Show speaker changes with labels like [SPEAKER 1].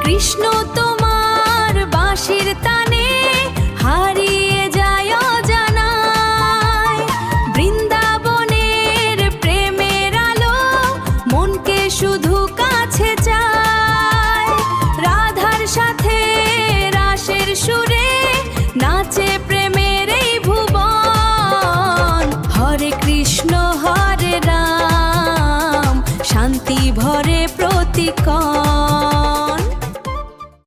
[SPEAKER 1] কৃষ্ণ তোমার বাঁশির তানে হারিয়ে যায় অজানায়। বৃন্দাবনের প্রেমের আলো মনকে শুধু কাছে চায়। রাধার সাথে রাসের সুরে নাচে প্রেমের এই ভুবন। হরে কৃষ্ণ হরে